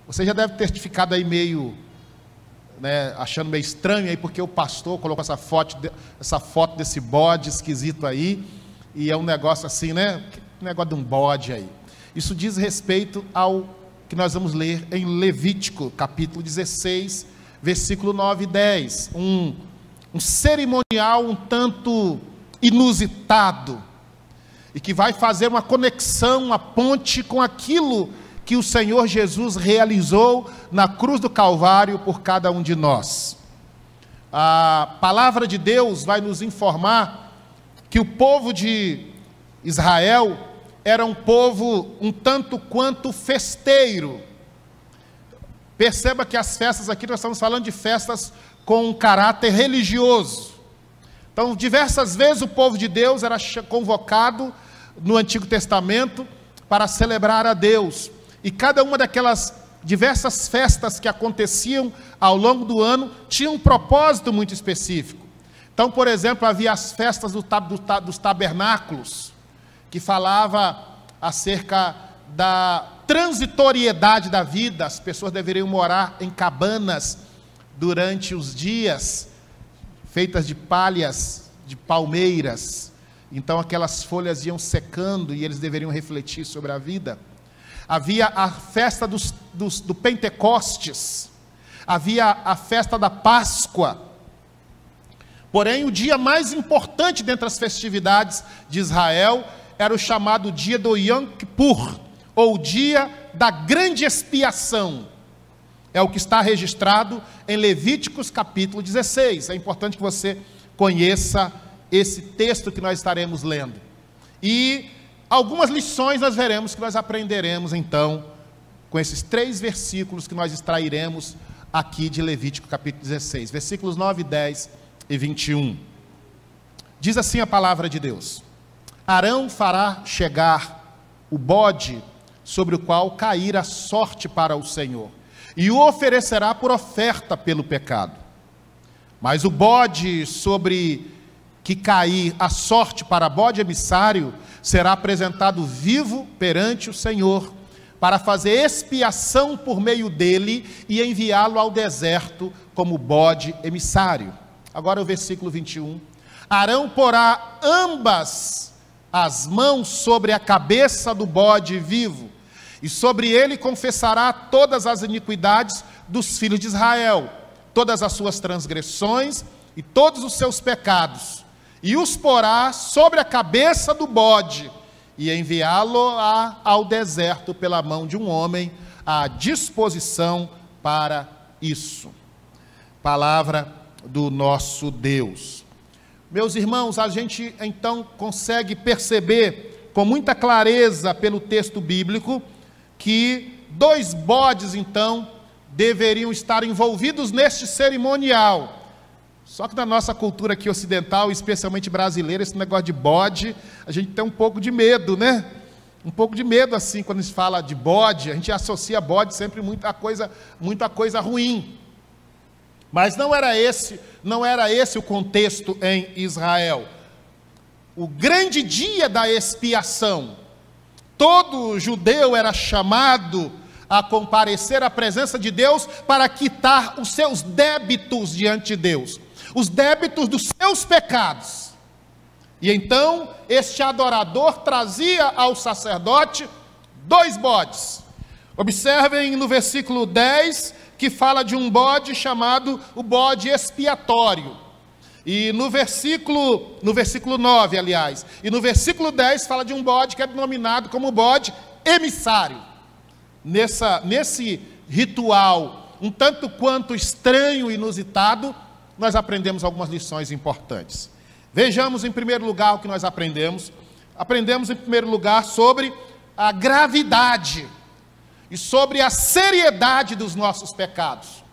Você já deve ter ficado aí meio, né, achando meio estranho aí, porque o pastor colocou essa foto desse bode esquisito aí, e é um negócio assim, né? Um negócio de um bode aí. Isso diz respeito ao que nós vamos ler em Levítico, capítulo 16, versículo 9 e 10. Um cerimonial um tanto inusitado, e que vai fazer uma conexão, uma ponte com aquilo que o Senhor Jesus realizou na cruz do Calvário por cada um de nós. A palavra de Deus vai nos informar que o povo de Israel era um povo um tanto quanto festeiro. Perceba que as festas aqui, nós estamos falando de festas com um caráter religioso. Então, diversas vezes o povo de Deus era convocado no Antigo Testamento para celebrar a Deus. E cada uma daquelas diversas festas que aconteciam ao longo do ano tinha um propósito muito específico. Então, por exemplo, havia as festas dos tabernáculos, que falava acerca da transitoriedade da vida. As pessoas deveriam morar em cabanas durante os dias, feitas de palhas, de palmeiras. Então aquelas folhas iam secando e eles deveriam refletir sobre a vida. Havia a festa do Pentecostes, havia a festa da Páscoa. Porém, o dia mais importante dentre as festividades de Israel era o chamado dia do Yom Kippur, ou o dia da grande expiação. É o que está registrado em Levíticos capítulo 16. É importante que você conheça esse texto que nós estaremos lendo. E algumas lições nós veremos, que nós aprenderemos então com esses 3 versículos que nós extrairemos aqui de Levítico capítulo 16, versículos 9, 10 e 21. Diz assim a palavra de Deus: Arão fará chegar o bode sobre o qual cair a sorte para o Senhor, e o oferecerá por oferta pelo pecado. Mas o bode sobre que cair a sorte para bode emissário será apresentado vivo perante o Senhor, para fazer expiação por meio dele e enviá-lo ao deserto como bode emissário. Agora o versículo 21. Arão porá ambas as mãos sobre a cabeça do bode vivo, e sobre ele confessará todas as iniquidades dos filhos de Israel, todas as suas transgressões e todos os seus pecados, e os porá sobre a cabeça do bode, e enviá-lo-á ao deserto pela mão de um homem à disposição para isso. Palavra do nosso Deus. Meus irmãos, a gente então consegue perceber com muita clareza pelo texto bíblico que 2 bodes então deveriam estar envolvidos neste cerimonial. Só que na nossa cultura aqui ocidental, especialmente brasileira, esse negócio de bode, a gente tem um pouco de medo, né? Um pouco de medo assim, quando se fala de bode, a gente associa bode sempre muita coisa ruim. Mas não era esse o contexto em Israel. O grande dia da expiação, todo judeu era chamado a comparecer à presença de Deus para quitar os seus débitos diante de Deus, os débitos dos seus pecados. E então este adorador trazia ao sacerdote 2 bodes. Observem no versículo 10, que fala de um bode chamado o bode expiatório. E no versículo 9, aliás, e no versículo 10 fala de um bode que é denominado como bode emissário. Nesse ritual um tanto quanto estranho e inusitado, nós aprendemos algumas lições importantes. Vejamos em primeiro lugar o que nós aprendemos. Aprendemos em primeiro lugar sobre a gravidade e sobre a seriedade dos nossos pecados.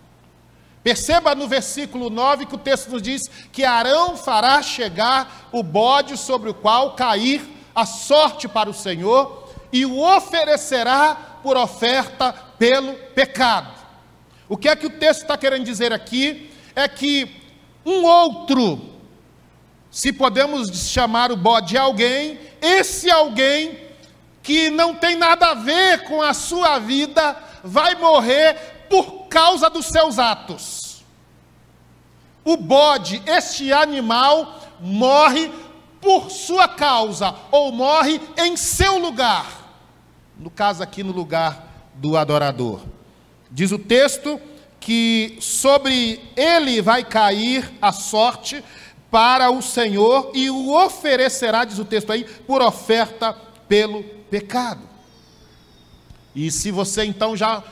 Perceba no versículo 9 que o texto nos diz que Arão fará chegar o bode sobre o qual cair a sorte para o Senhor e o oferecerá por oferta pelo pecado. O que é que o texto está querendo dizer aqui? É que um outro, se podemos chamar o bode de alguém, esse alguém que não tem nada a ver com a sua vida, vai morrer por causa dos seus atos. O bode, este animal, morre por sua causa, ou morre em seu lugar. No caso aqui, no lugar do adorador. Diz o texto que sobre ele vai cair a sorte para o Senhor e o oferecerá, diz o texto aí, por oferta pelo pecado. E se você então já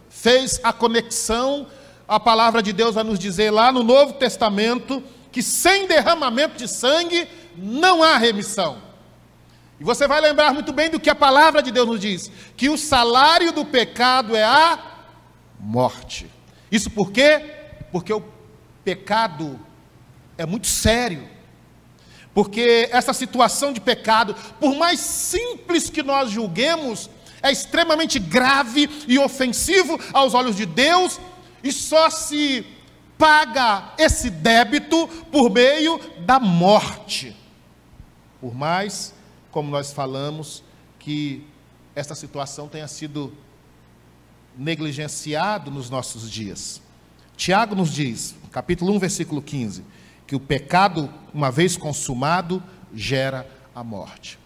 fez a conexão, a palavra de Deus vai nos dizer lá no Novo Testamento que sem derramamento de sangue não há remissão. E você vai lembrar muito bem do que a palavra de Deus nos diz, que o salário do pecado é a morte. Isso por quê? Porque o pecado é muito sério. Porque essa situação de pecado, por mais simples que nós julguemos, é extremamente grave e ofensivo aos olhos de Deus, e só se paga esse débito por meio da morte. Por mais, como nós falamos, que essa situação tenha sido negligenciado nos nossos dias. Tiago nos diz, capítulo 1, versículo 15, que o pecado, uma vez consumado, gera a morte.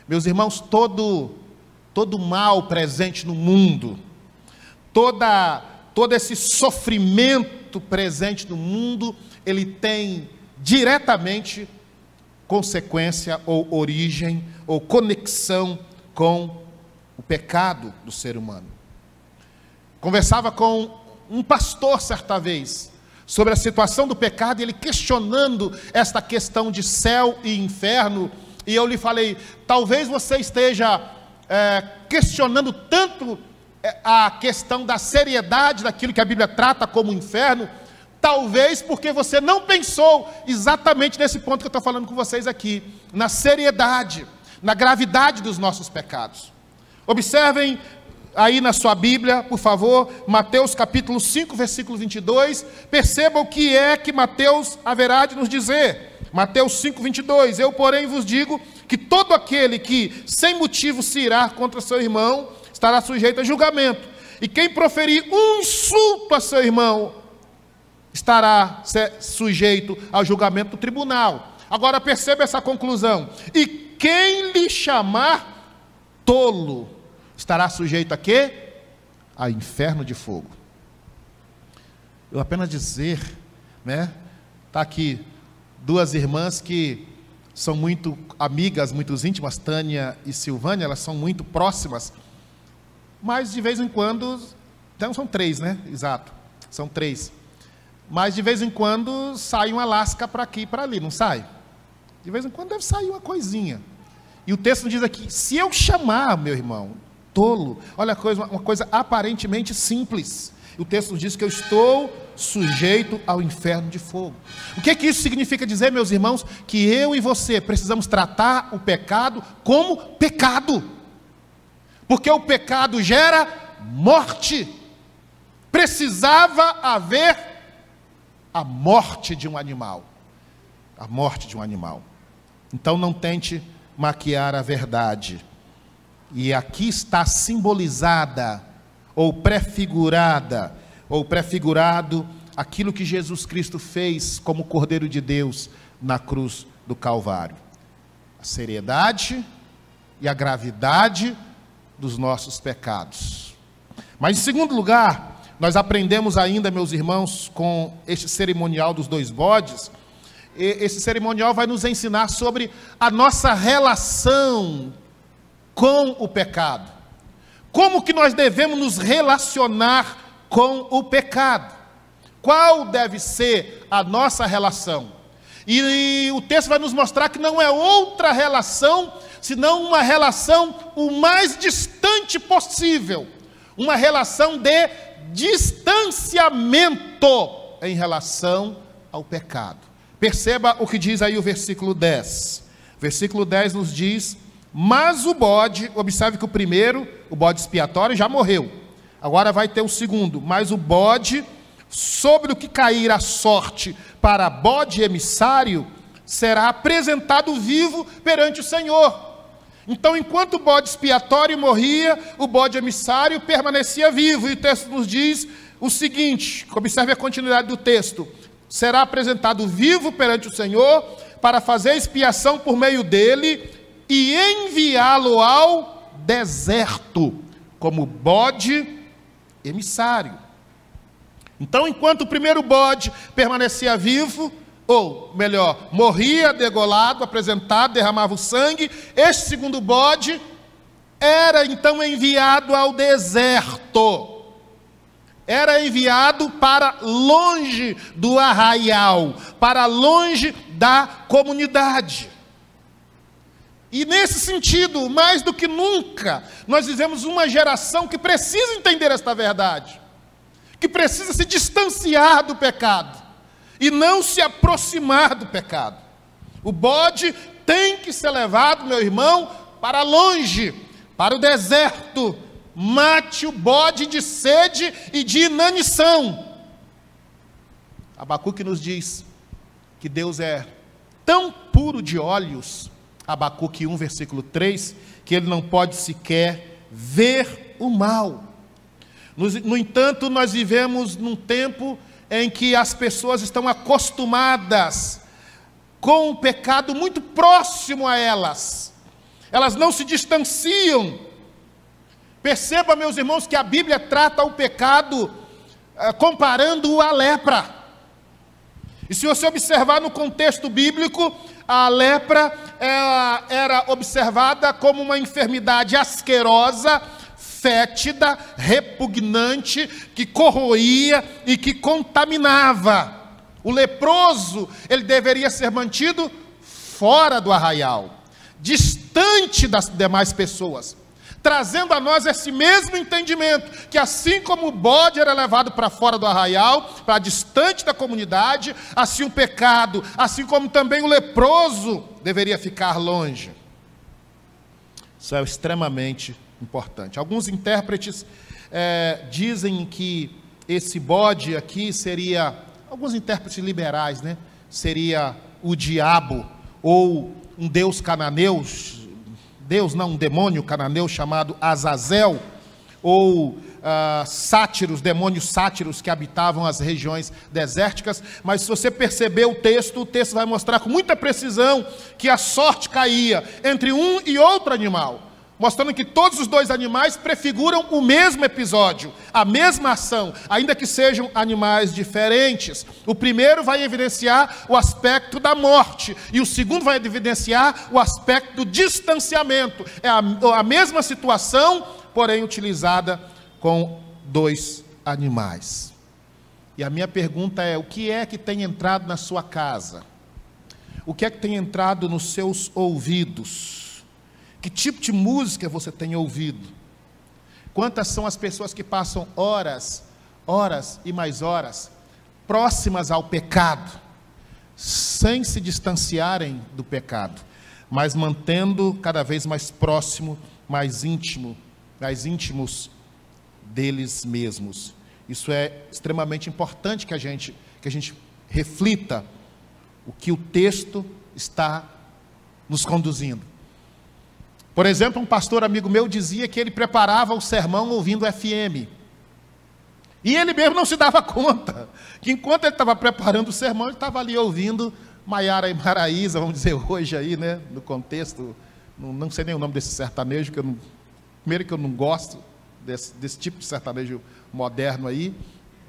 Meus irmãos, todo mal presente no mundo, todo esse sofrimento presente no mundo, ele tem diretamente consequência ou origem ou conexão com o pecado do ser humano. Conversava com um pastor certa vez sobre a situação do pecado, e ele questionando esta questão de céu e inferno, e eu lhe falei, talvez você esteja questionando tanto a questão da seriedade daquilo que a Bíblia trata como inferno, talvez porque você não pensou exatamente nesse ponto que eu estou falando com vocês aqui, na seriedade, na gravidade dos nossos pecados. Observem aí na sua Bíblia, por favor, Mateus capítulo 5, versículo 22, perceba o que é que Mateus haverá de nos dizer. Mateus 5, 22, eu porém vos digo que todo aquele que sem motivo se irá contra seu irmão, estará sujeito a julgamento, e quem proferir um insulto a seu irmão, estará sujeito ao julgamento do tribunal. Agora perceba essa conclusão, e quem lhe chamar tolo, estará sujeito a quê? A inferno de fogo. Eu apenas dizer, né? Está aqui duas irmãs que são muito amigas, muito íntimas, Tânia e Silvânia, elas são muito próximas, mas de vez em quando, então são três, né? Exato, são três. Mas de vez em quando sai uma lasca para aqui e para ali, não sai? De vez em quando deve sair uma coisinha. E o texto diz aqui, se eu chamar, meu irmão, tolo, olha uma coisa aparentemente simples. O texto diz que eu estou sujeito ao inferno de fogo. O que isso significa dizer, meus irmãos? Que eu e você precisamos tratar o pecado como pecado. Porque o pecado gera morte. Precisava haver a morte de um animal. A morte de um animal. Então não tente maquiar a verdade. E aqui está simbolizada, ou prefigurada, ou prefigurado, aquilo que Jesus Cristo fez como Cordeiro de Deus na cruz do Calvário. A seriedade e a gravidade dos nossos pecados. Mas em segundo lugar, nós aprendemos ainda, meus irmãos, com este cerimonial dos dois bodes, esse cerimonial vai nos ensinar sobre a nossa relação com o pecado. Como que nós devemos nos relacionar com o pecado? Qual deve ser a nossa relação? E o texto vai nos mostrar que não é outra relação, senão uma relação o mais distante possível. Uma relação de distanciamento em relação ao pecado. Perceba o que diz aí o versículo 10. Versículo 10 nos diz, mas o bode, observe que o primeiro, o bode expiatório, já morreu. Agora vai ter o segundo, mas o bode, sobre o que cair a sorte para bode emissário, será apresentado vivo perante o Senhor. Então, enquanto o bode expiatório morria, o bode emissário permanecia vivo. E o texto nos diz o seguinte, observe a continuidade do texto: será apresentado vivo perante o Senhor, para fazer expiação por meio dele, e enviá-lo ao deserto, como bode emissário. Então, enquanto o primeiro bode permanecia vivo, ou melhor, morria degolado, apresentado, derramava o sangue, este segundo bode era então enviado ao deserto. Era enviado para longe do arraial, para longe da comunidade. E nesse sentido, mais do que nunca, nós vivemos uma geração que precisa entender esta verdade, que precisa se distanciar do pecado e não se aproximar do pecado. O bode tem que ser levado, meu irmão, para longe, para o deserto. Mate o bode de sede e de inanição. Abacuque nos diz que Deus é tão puro de olhos, Abacuque 1, versículo 3, que ele não pode sequer ver o mal. No entanto, nós vivemos num tempo em que as pessoas estão acostumadas com um pecado muito próximo a elas. Elas não se distanciam. Perceba, meus irmãos, que a Bíblia trata o pecado comparando-o à lepra. E se você observar no contexto bíblico, a lepra era observada como uma enfermidade asquerosa, fétida, repugnante, que corroía e que contaminava. O leproso, ele deveria ser mantido fora do arraial, distante das demais pessoas, trazendo a nós esse mesmo entendimento, que assim como o bode era levado para fora do arraial, para distante da comunidade, assim o pecado, assim como também o leproso, deveria ficar longe. Isso é extremamente importante. Alguns intérpretes dizem que esse bode aqui seria, alguns intérpretes liberais, né? Seria o diabo, ou um deus cananeu, um demônio cananeu chamado Azazel, ou sátiros, demônios sátiros que habitavam as regiões desérticas. Mas se você perceber o texto vai mostrar com muita precisão que a sorte caía entre um e outro animal, mostrando que todos os dois animais prefiguram o mesmo episódio, a mesma ação, ainda que sejam animais diferentes. O primeiro vai evidenciar o aspecto da morte, e o segundo vai evidenciar o aspecto do distanciamento. É a mesma situação, porém utilizada com dois animais. E a minha pergunta é: o que é que tem entrado na sua casa? O que é que tem entrado nos seus ouvidos? Que tipo de música você tem ouvido? Quantas são as pessoas que passam horas e mais horas próximas ao pecado, sem se distanciarem do pecado, mas mantendo cada vez mais próximo, mais íntimos deles mesmos? Isso é extremamente importante que a gente reflita o que o texto está nos conduzindo. Por exemplo, um pastor amigo meu dizia que ele preparava o sermão ouvindo FM. E ele mesmo não se dava conta que enquanto ele estava preparando o sermão, ele estava ali ouvindo Maiara e Maraísa, vamos dizer hoje aí, né, no contexto. Não sei nem o nome desse sertanejo, primeiro que eu não gosto desse tipo de sertanejo moderno aí,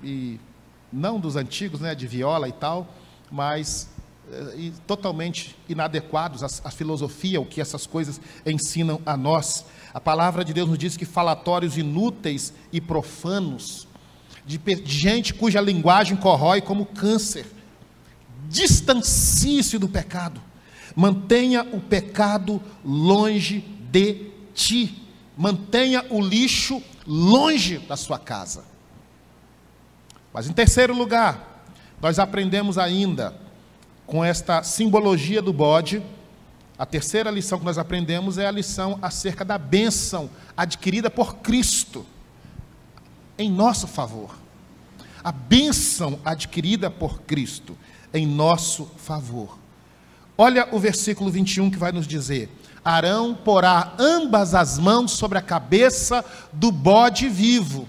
e não dos antigos, né, de viola e tal, mas totalmente inadequados à filosofia, o que essas coisas ensinam a nós. A palavra de Deus nos diz que falatórios inúteis e profanos, de gente cuja linguagem corrói como câncer. Distancie-se do pecado, mantenha o pecado longe de ti, mantenha o lixo longe da sua casa. Mas em terceiro lugar, nós aprendemos ainda, com esta simbologia do bode, a terceira lição que nós aprendemos é a lição acerca da bênção adquirida por Cristo em nosso favor. A bênção adquirida por Cristo em nosso favor. Olha o versículo 21 que vai nos dizer: Arão porá ambas as mãos sobre a cabeça do bode vivo,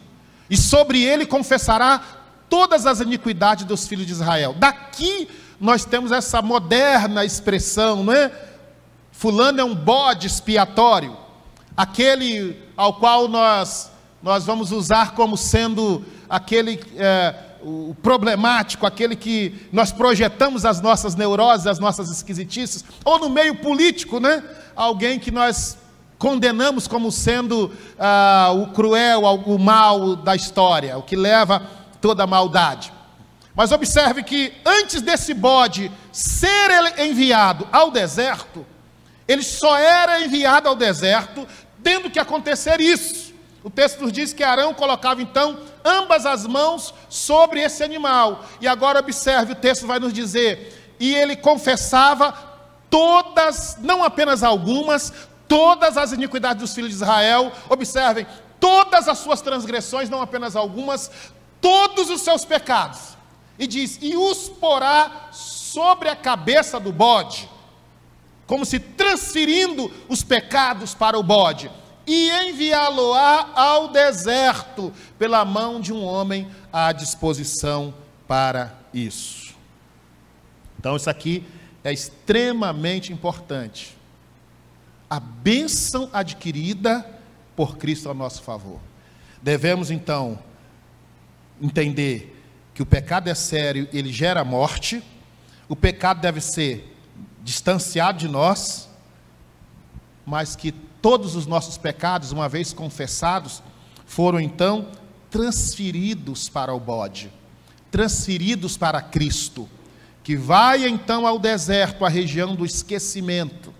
e sobre ele confessará todas as iniquidades dos filhos de Israel. Daqui nós temos essa moderna expressão, não é? Fulano é um bode expiatório, aquele ao qual nós vamos usar como sendo aquele o problemático, aquele que nós projetamos as nossas neuroses, as nossas esquisitices, ou no meio político, né? Alguém que nós condenamos como sendo o cruel, o mal da história, o que leva toda a maldade. Mas observe que antes desse bode ser enviado ao deserto, ele só era enviado ao deserto tendo que acontecer isso. O texto nos diz que Arão colocava então ambas as mãos sobre esse animal. E agora observe, o texto vai nos dizer: e ele confessava todas, não apenas algumas, todas as iniquidades dos filhos de Israel. Observem, todas as suas transgressões, não apenas algumas, todos os seus pecados. E diz: e os porá sobre a cabeça do bode, como se transferindo os pecados para o bode, e enviá-lo-á ao deserto, pela mão de um homem à disposição para isso. Então isso aqui é extremamente importante. A bênção adquirida por Cristo a nosso favor. Devemos então entender que o pecado é sério, ele gera morte. O pecado deve ser distanciado de nós, mas que todos os nossos pecados, uma vez confessados, foram então transferidos para o bode, transferidos para Cristo, que vai então ao deserto, à região do esquecimento.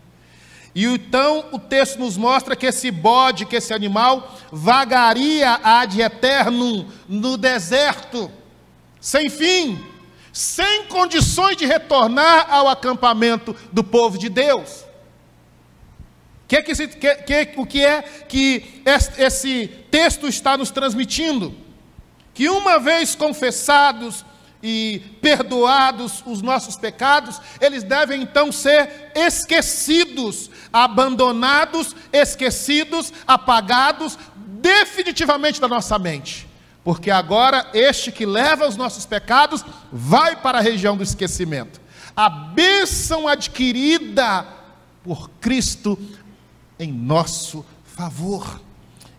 E então o texto nos mostra que esse bode, que esse animal, vagaria ad eternum no deserto, sem fim, sem condições de retornar ao acampamento do povo de Deus. O que é que esse texto está nos transmitindo? Que uma vez confessados e perdoados os nossos pecados, eles devem então ser esquecidos, abandonados, esquecidos, apagados definitivamente da nossa mente. Porque agora este que leva os nossos pecados vai para a região do esquecimento. A bênção adquirida por Cristo em nosso favor.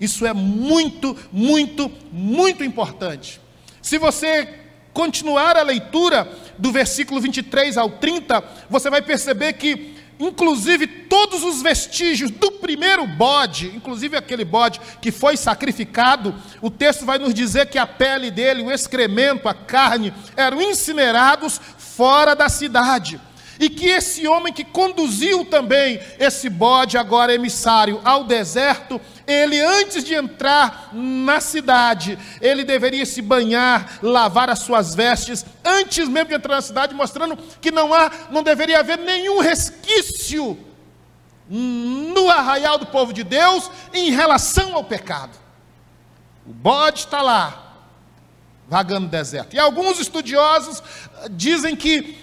Isso é muito, muito, muito importante. Se você continuar a leitura do versículo 23 ao 30, você vai perceber que, inclusive, todos os vestígios do primeiro bode, inclusive aquele bode que foi sacrificado, o texto vai nos dizer que a pele dele, o excremento, a carne, eram incinerados fora da cidade. E que esse homem que conduziu também esse bode, agora emissário, ao deserto, ele, antes de entrar na cidade, ele deveria se banhar, lavar as suas vestes, antes mesmo de entrar na cidade, mostrando que não deveria haver nenhum resquício no arraial do povo de Deus em relação ao pecado. O bode está lá, vagando no deserto. E alguns estudiosos dizem que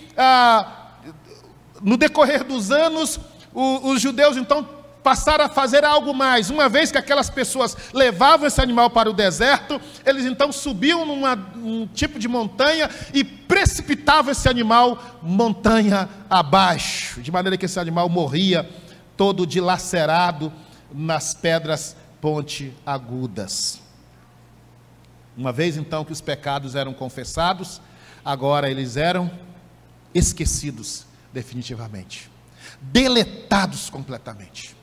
no decorrer dos anos, os judeus então passaram a fazer algo mais. Uma vez que aquelas pessoas levavam esse animal para o deserto, eles então subiam num tipo de montanha e precipitavam esse animal montanha abaixo, de maneira que esse animal morria todo dilacerado nas pedras pontiagudas. Uma vez então que os pecados eram confessados, agora eles eram esquecidos definitivamente, deletados completamente.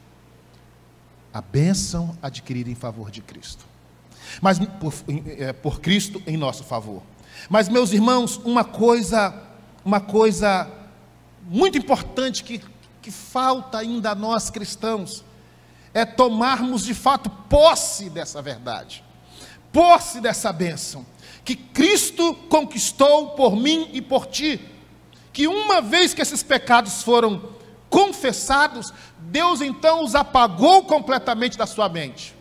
A bênção adquirida em favor de Cristo, mas por Cristo em nosso favor. Mas, meus irmãos, uma coisa muito importante que falta ainda a nós cristãos, é tomarmos de fato posse dessa verdade, posse dessa bênção, que Cristo conquistou por mim e por ti. Que uma vez que esses pecados foram confessados, Deus então os apagou completamente da sua mente.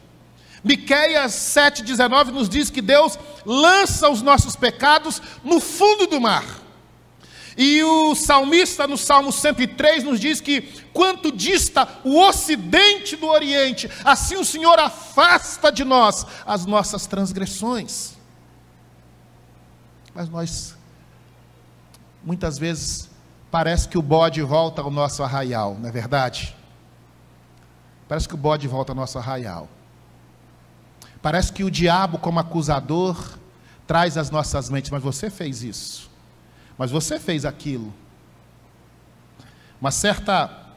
Miqueias 7,19 nos diz que Deus lança os nossos pecados no fundo do mar. E o salmista, no Salmo 103, nos diz que quanto dista o ocidente do oriente, assim o Senhor afasta de nós as nossas transgressões. Mas nós, muitas vezes, parece que o bode volta ao nosso arraial, não é verdade? Parece que o bode volta ao nosso arraial. Parece que o diabo, como acusador, traz às nossas mentes: mas você fez isso, mas você fez aquilo. Uma certa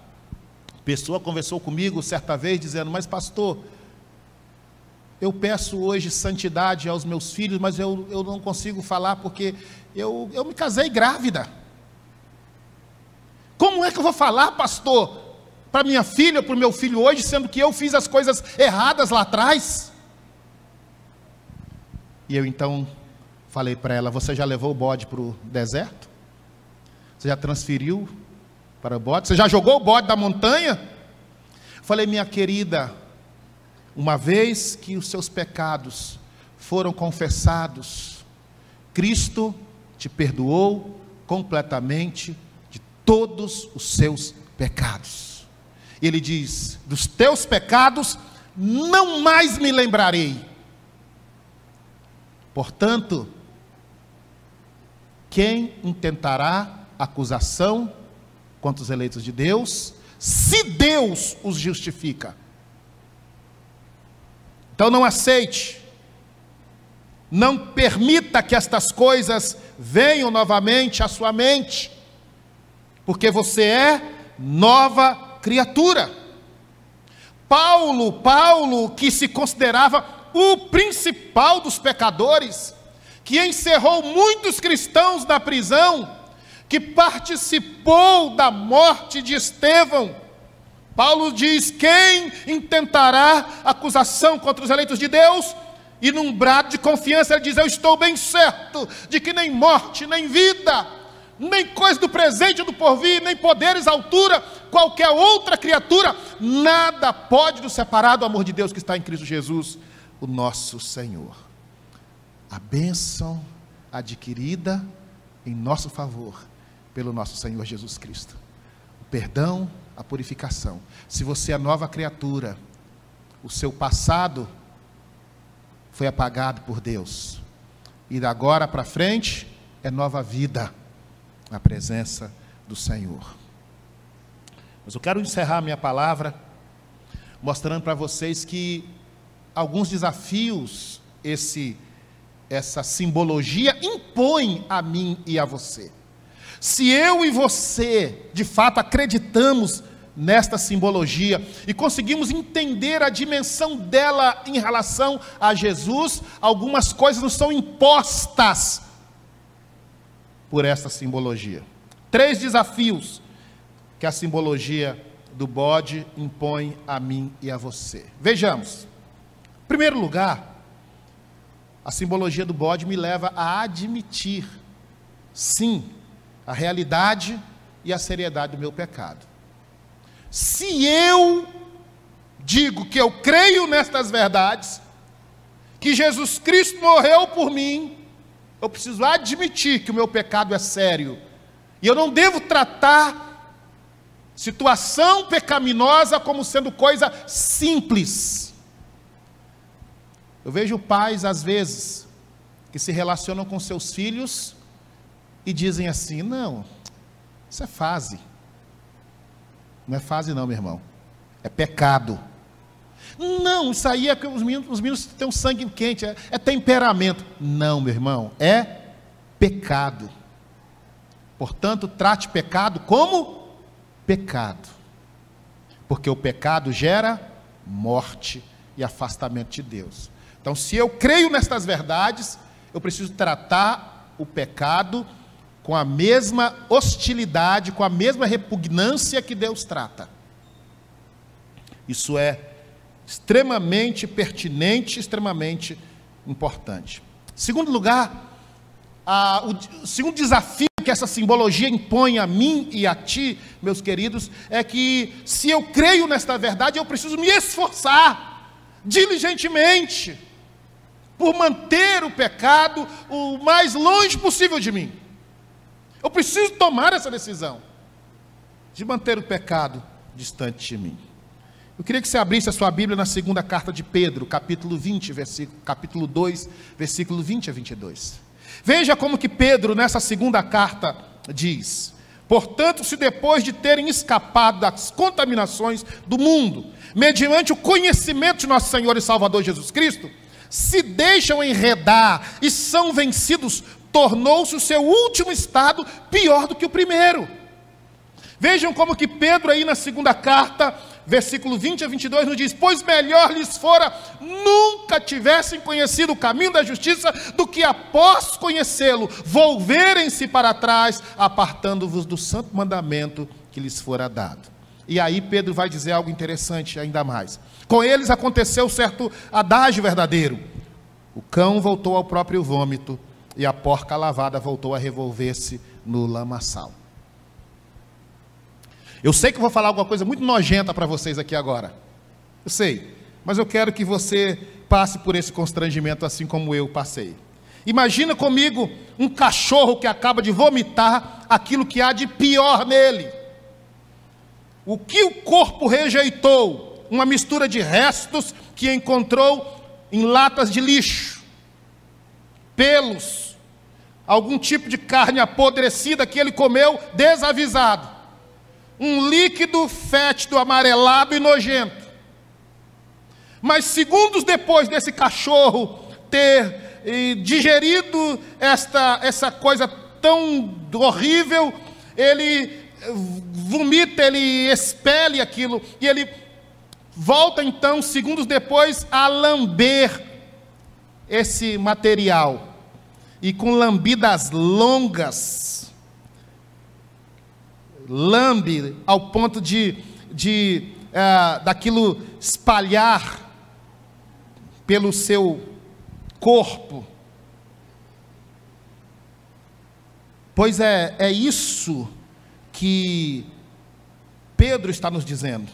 pessoa conversou comigo certa vez, dizendo: mas pastor, eu peço hoje santidade aos meus filhos, mas eu não consigo falar porque eu me casei grávida. Como é que eu vou falar, pastor, para minha filha, para o meu filho hoje, sendo que eu fiz as coisas erradas lá atrás? E eu então falei para ela: você já levou o bode para o deserto? Você já transferiu para o bode? Você já jogou o bode da montanha? Falei: minha querida, uma vez que os seus pecados foram confessados, Cristo te perdoou completamente de todos os seus pecados. Ele diz: dos teus pecados não mais me lembrarei. Portanto, quem intentará acusação contra os eleitos de Deus, se Deus os justifica? Então não aceite, não permita que estas coisas venham novamente à sua mente, porque você é nova criatura. Paulo, que se considerava o principal dos pecadores, que encerrou muitos cristãos na prisão, que participou da morte de Estevão, Paulo diz: quem intentará acusação contra os eleitos de Deus? E num brado de confiança ele diz: eu estou bem certo de que nem morte, nem vida, nem coisa do presente ou do porvir, nem poderes, altura, qualquer outra criatura, nada pode nos separar do amor de Deus que está em Cristo Jesus, o nosso Senhor. A bênção adquirida em nosso favor pelo nosso Senhor Jesus Cristo, o perdão, a purificação. Se você é nova criatura, o seu passado foi apagado por Deus, e da agora para frente é nova vida na presença do Senhor. Mas eu quero encerrar minha palavra mostrando para vocês que alguns desafios essa simbologia impõe a mim e a você. Se eu e você de fato acreditamos nesta simbologia e conseguimos entender a dimensão dela em relação a Jesus, algumas coisas nos são impostas por esta simbologia. 3 desafios que a simbologia do bode impõe a mim e a você. Vejamos. Em primeiro lugar, a simbologia do bode me leva a admitir, sim, a realidade e a seriedade do meu pecado. Se eu digo que eu creio nestas verdades, que Jesus Cristo morreu por mim, eu preciso admitir que o meu pecado é sério, e eu não devo tratar situação pecaminosa como sendo coisa simples. Eu vejo pais, às vezes, que se relacionam com seus filhos e dizem assim: não, isso é fase. Não é fase não, meu irmão, é pecado. Não, isso aí é que os meninos têm um sangue quente, é temperamento. Não, meu irmão, é pecado. Portanto, trate pecado como pecado, porque o pecado gera morte e afastamento de Deus. Então, se eu creio nestas verdades, eu preciso tratar o pecado com a mesma hostilidade, com a mesma repugnância que Deus trata. Isso é extremamente pertinente, extremamente importante. Segundo lugar, o segundo desafio que essa simbologia impõe a mim e a ti, meus queridos, é que se eu creio nesta verdade, eu preciso me esforçar diligentemente por manter o pecado o mais longe possível de mim. Eu preciso tomar essa decisão de manter o pecado distante de mim. Eu queria que você abrisse a sua Bíblia na segunda carta de Pedro, capítulo 20, capítulo 2, versículo 20 a 22. Veja como que Pedro, nessa segunda carta, diz: portanto, se depois de terem escapado das contaminações do mundo, mediante o conhecimento de nosso Senhor e Salvador Jesus Cristo, se deixam enredar e são vencidos, tornou-se o seu último estado pior do que o primeiro. Vejam como que Pedro aí na segunda carta, versículo 20 a 22, nos diz: pois melhor lhes fora nunca tivessem conhecido o caminho da justiça, do que após conhecê-lo, volverem-se para trás, apartando-vos do santo mandamento que lhes fora dado. E aí Pedro vai dizer algo interessante ainda mais. Com eles aconteceu certo adágio verdadeiro: o cão voltou ao próprio vômito, e a porca lavada voltou a revolver-se no lamaçal. Eu sei que eu vou falar alguma coisa muito nojenta para vocês aqui agora. Eu sei, mas eu quero que você passe por esse constrangimento assim como eu passei. Imagina comigo um cachorro que acaba de vomitar aquilo que há de pior nele. O que o corpo rejeitou? Uma mistura de restos que encontrou em latas de lixo, pelos, algum tipo de carne apodrecida que ele comeu desavisado. Um líquido fétido, amarelado e nojento. Mas segundos depois desse cachorro ter digerido essa coisa tão horrível, ele vomita, ele expele aquilo, e ele volta então, segundos depois, a lamber esse material, e com lambidas longas, lambe ao ponto daquilo espalhar pelo seu corpo. Pois é isso que Pedro está nos dizendo,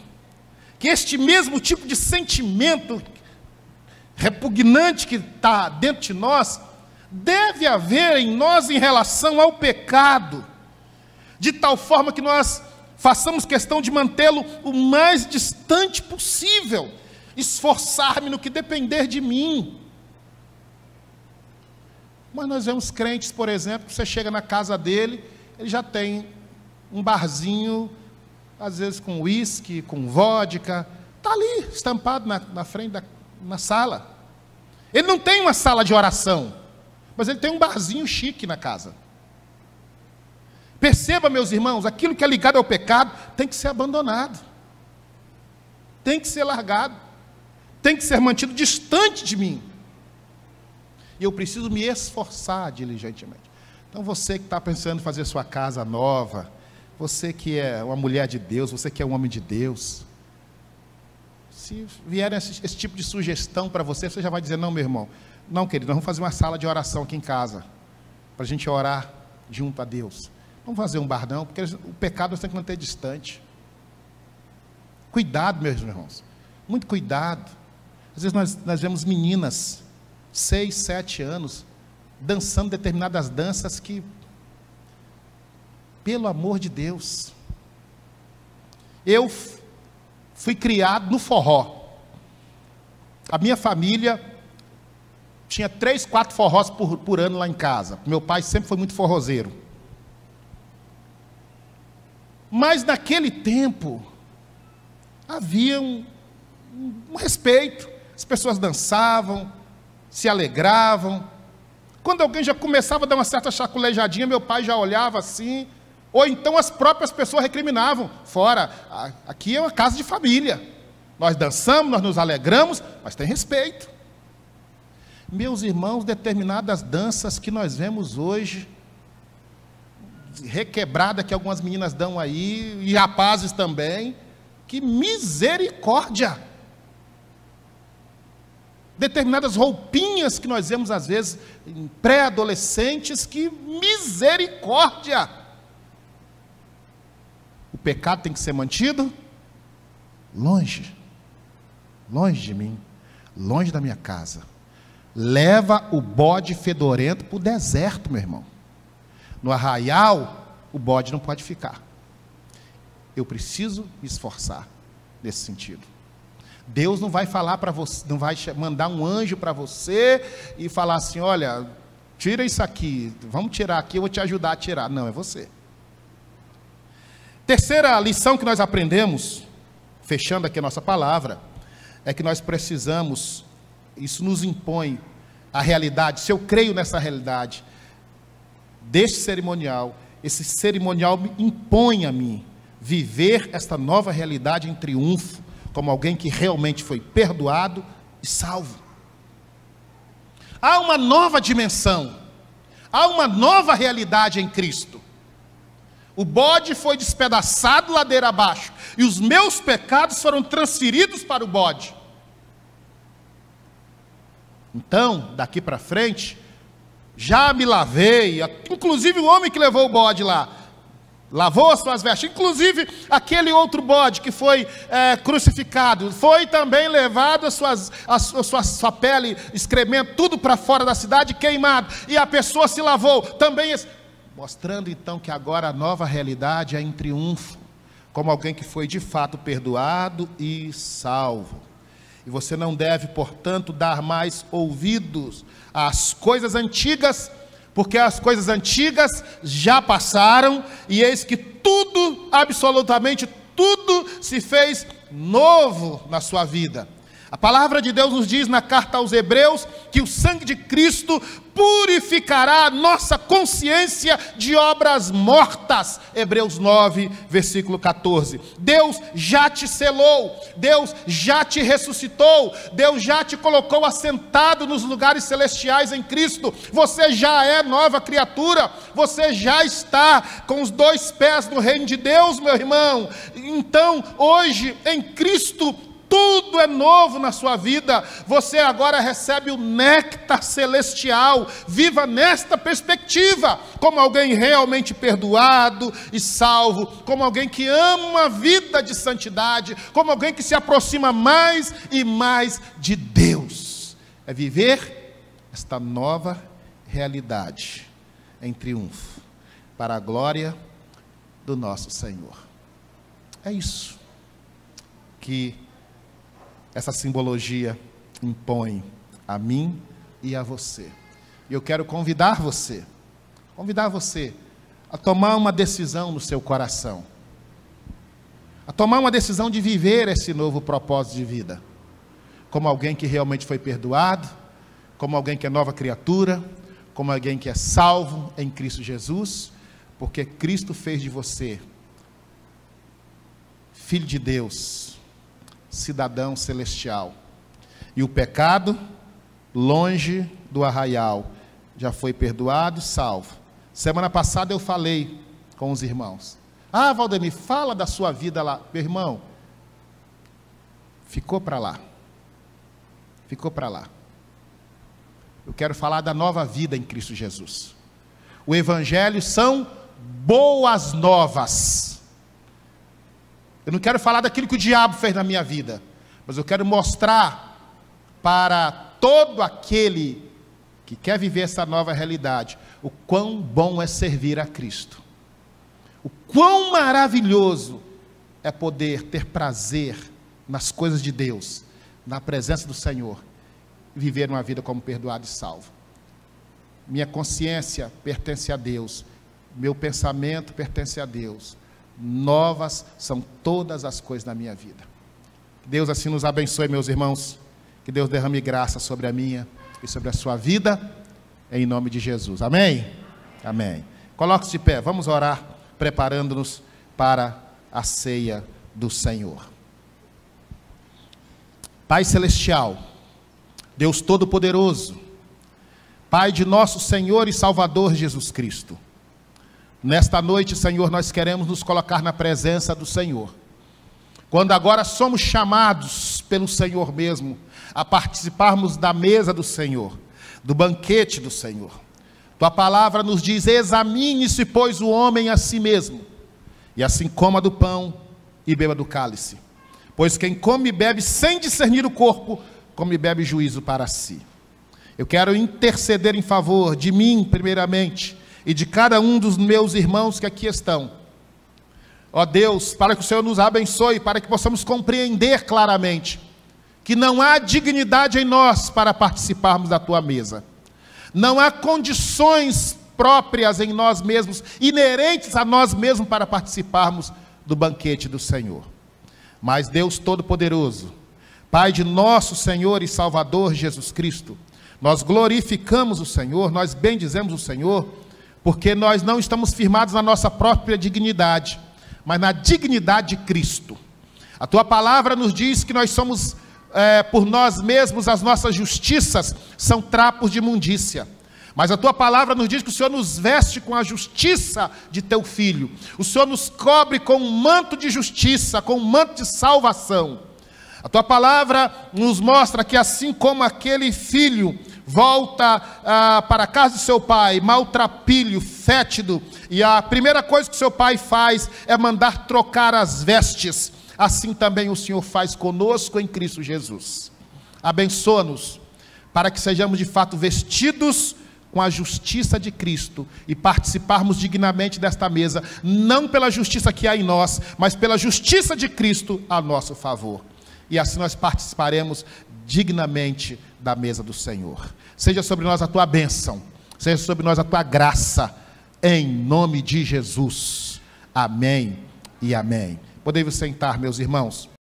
que este mesmo tipo de sentimento repugnante que está dentro de nós, deve haver em nós em relação ao pecado, de tal forma que nós façamos questão de mantê-lo o mais distante possível, esforçar-me no que depender de mim. Mas nós vemos crentes, por exemplo, que você chega na casa dele, ele já tem um barzinho, às vezes com uísque, com vodka, está ali, estampado na frente na sala. Ele não tem uma sala de oração, mas ele tem um barzinho chique na casa. Perceba, meus irmãos, aquilo que é ligado ao pecado tem que ser abandonado, tem que ser largado, tem que ser mantido distante de mim. E eu preciso me esforçar diligentemente. Então você que está pensando em fazer sua casa nova, você que é uma mulher de Deus, você que é um homem de Deus, se vier esse tipo de sugestão para você, você já vai dizer: não, meu irmão, não, querido, nós vamos fazer uma sala de oração aqui em casa, para a gente orar junto a Deus. Não fazer um bar não, porque o pecado nós temos que manter distante. Cuidado, meus irmãos, muito cuidado. Às vezes nós vemos meninas, 6, 7 anos, dançando determinadas danças que, pelo amor de Deus, eu fui criado no forró. A minha família tinha 3, 4 forrós por ano lá em casa. Meu pai sempre foi muito forrozeiro. Mas naquele tempo, havia um respeito, as pessoas dançavam, se alegravam. Quando alguém já começava a dar uma certa chaculejadinha, meu pai já olhava assim, ou então as próprias pessoas recriminavam: fora, aqui é uma casa de família, nós dançamos, nós nos alegramos, mas tem respeito. Meus irmãos, determinadas danças que nós vemos hoje, requebrada que algumas meninas dão aí, e rapazes também, que misericórdia! Determinadas roupinhas que nós vemos às vezes em pré-adolescentes, que misericórdia! O pecado tem que ser mantido longe, longe de mim, longe da minha casa. Leva o bode fedorento para o deserto, meu irmão. no arraial, o bode não pode ficar. Eu preciso me esforçar nesse sentido. Deus não vai falar para você, não vai mandar um anjo para você e falar assim: olha, tira isso aqui, vamos tirar aqui, eu vou te ajudar a tirar. Não, é você. Terceira lição que nós aprendemos, fechando aqui a nossa palavra, é que nós precisamos, isso nos impõe a realidade. Se eu creio nessa realidade deste cerimonial, esse cerimonial me impõe a mim viver esta nova realidade em triunfo, como alguém que realmente foi perdoado e salvo. Há uma nova dimensão, há uma nova realidade em Cristo. O bode foi despedaçado ladeira abaixo, e os meus pecados foram transferidos para o bode. Então, daqui para frente, já me lavei, inclusive o homem que levou o bode lá, lavou as suas vestes, inclusive aquele outro bode que foi crucificado, foi também levado a sua pele, excremento, tudo para fora da cidade, queimado, e a pessoa se lavou, também, mostrando então que agora a nova realidade é em triunfo, como alguém que foi de fato perdoado e salvo. E você não deve, portanto, dar mais ouvidos às coisas antigas, porque as coisas antigas já passaram, e eis que tudo, absolutamente tudo, se fez novo na sua vida. A palavra de Deus nos diz na carta aos Hebreus que o sangue de Cristo purificará a nossa consciência de obras mortas. Hebreus 9, versículo 14. Deus já te selou, Deus já te ressuscitou, Deus já te colocou assentado nos lugares celestiais em Cristo. Você já é nova criatura, você já está com os dois pés no reino de Deus, meu irmão. Então, hoje, em Cristo, tudo é novo na sua vida. Você agora recebe o néctar celestial. Viva nesta perspectiva, como alguém realmente perdoado e salvo, como alguém que ama uma vida de santidade, como alguém que se aproxima mais e mais de Deus. É viver esta nova realidade em triunfo, para a glória do nosso Senhor. É isso que essa simbologia impõe a mim e a você. E eu quero convidar você a tomar uma decisão no seu coração, a tomar uma decisão de viver esse novo propósito de vida, como alguém que realmente foi perdoado, como alguém que é nova criatura, como alguém que é salvo em Cristo Jesus, porque Cristo fez de você filho de Deus, cidadão celestial, e o pecado, longe do arraial, já foi perdoado e salvo. Semana passada eu falei com os irmãos: ah, Valdemir, fala da sua vida lá. Meu irmão, ficou para lá, eu quero falar da nova vida em Cristo Jesus. O evangelho são boas novas. Eu não quero falar daquilo que o diabo fez na minha vida, mas eu quero mostrar para todo aquele que quer viver essa nova realidade, o quão bom é servir a Cristo, o quão maravilhoso é poder ter prazer nas coisas de Deus, na presença do Senhor, e viver uma vida como perdoado e salvo. Minha consciência pertence a Deus, meu pensamento pertence a Deus. Novas são todas as coisas na minha vida. Que Deus assim nos abençoe, meus irmãos. Que Deus derrame graça sobre a minha e sobre a sua vida, em nome de Jesus. Amém? Amém. Coloque-se de pé, vamos orar, preparando-nos para a ceia do Senhor. Pai Celestial, Deus Todo-Poderoso, Pai de nosso Senhor e Salvador Jesus Cristo, nesta noite, Senhor, nós queremos nos colocar na presença do Senhor, quando agora somos chamados pelo Senhor mesmo, a participarmos da mesa do Senhor, do banquete do Senhor. Tua palavra nos diz: examine-se, pois, o homem a si mesmo, e assim coma do pão e beba do cálice, pois quem come e bebe sem discernir o corpo, come e bebe juízo para si. Eu quero interceder em favor de mim, primeiramente, e de cada um dos meus irmãos que aqui estão. Ó Deus, para que o Senhor nos abençoe, para que possamos compreender claramente que não há dignidade em nós para participarmos da tua mesa. Não há condições próprias em nós mesmos, inerentes a nós mesmos para participarmos do banquete do Senhor. Mas Deus Todo-Poderoso, Pai de nosso Senhor e Salvador Jesus Cristo, nós glorificamos o Senhor, nós bendizemos o Senhor, porque nós não estamos firmados na nossa própria dignidade, mas na dignidade de Cristo. A tua palavra nos diz que nós somos, por nós mesmos, as nossas justiças são trapos de imundícia. Mas a tua palavra nos diz que o Senhor nos veste com a justiça de teu Filho. O Senhor nos cobre com um manto de justiça, com um manto de salvação. A tua palavra nos mostra que assim como aquele filho volta para a casa de seu pai, maltrapilho, fétido, e a primeira coisa que seu pai faz é mandar trocar as vestes, assim também o Senhor faz conosco em Cristo Jesus. Abençoa-nos, para que sejamos de fato vestidos com a justiça de Cristo e participarmos dignamente desta mesa, não pela justiça que há em nós, mas pela justiça de Cristo a nosso favor. E assim nós participaremos dignamente da mesa do Senhor. Seja sobre nós a tua bênção, seja sobre nós a tua graça, em nome de Jesus. Amém e amém. Podem-vos sentar, meus irmãos.